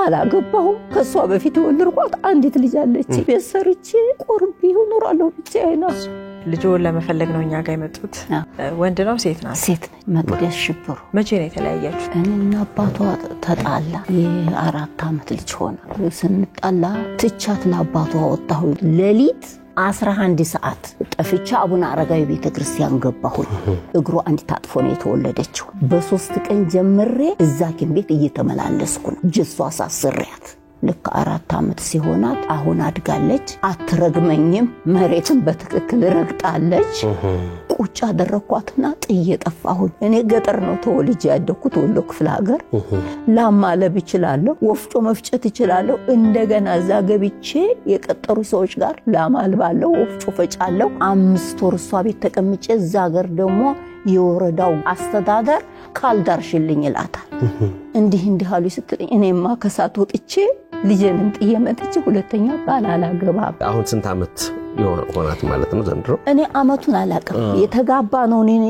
አላገባሁም ከሷ በፊት ወልርቋት አንዲት ልጅ አለች በሰርቼ ቆርቤ ሆኖራለሁ ብቻዬና ልጆን ለመፈለግ ነው እኛ ጋር የመጡት ወንድ ነው ሴት ናት ሴት መቅደስ ሽብሩ መቼ ነው የተለያያችሁ እኔና አባቷ ተጣላ የ4 አመት ልጅ ሆነ ስንጣላ ትቻት ለአባቷ ወጣሁ ለሊት 11 ሰዓት ጠፍቻ አቡነ አረጋዊ ቤተክርስቲያን ገባሁ እግሩ አንድ ታጥፎ ነው የተወለደችው በ3 ቀን ጀምሬ እዛ ግን ቤት እየተመላለስኩ ነው ጅሷ ሳስሪያት ልክ 4 አመት ሲሆናት አሁን አድጋለች አትረግመኝም መሬትን በትክክል ረግጣለች ቁጭ አደረኳትና ጥዬ ጠፋሁ እኔ ገጠር ነው ተወልጄ ያደኩት ወሎ ክፍለ ሀገር ላማለብ ይችላልው ወፍጮ መፍጨት ይችላልው እንደገና እዛ ገብቼ የቀጠሩ ሰዎች ጋር ላማልባለው ወፍጮ ፈጫለው 5 ወር እሷ ቤት ተቀምጬ እዛ ሀገር ደግሞ የወረዳው አስተዳደር ካልዳርሽልኝ ይላታል እንዲህ አሉ ስትለኝ እኔማ ከሳት ወጥቼ ልጄንም ጥዬ መጥቼ ሁለተኛ ባላላገባ አሁን ስንት አመት ሆናት ማለት ነው ዘንድሮ እኔ አመቱን አላቀም የተጋባ ነው እኔ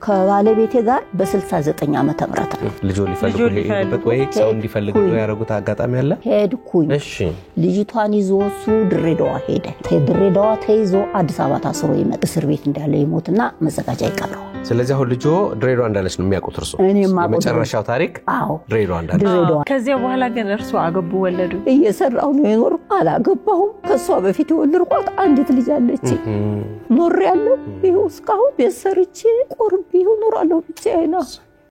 ከባለቤቴ ጋር በ69 አመት አምራታ ልጆ ሊፈልጉበት ወይ ሰው እንዲፈልግ ያረጉት አጋጣሚ አለ ሄድኩኝ እሺ ልጅቷን ይዞሱ ድሬዳዋ ሄደ ድሬዳዋ ተይዞ አዲስ አበባ ታስሮ ይመጣ እስር ቤት እንዳለ ይሞትና መዘጋጃ ይቀረው ስለዚህ አሁን ልጆ ድሬዳዋ እንዳለች ነው የሚያውቁት እርሱ የመጨረሻው ታሪክ ድሬዳዋ እንዳለች ከዚያ በኋላ ግን እርሱ አገቡ ወለዱ እየሰራው ነው የኖር አላገባሁም ከሷ በፊት ወልርቋት አንዲት ልጅ አለች ኖር ያለው ይሁን እስካሁን በሰርቼ ቆርቤ ሆኖራለሁ ብቻዬና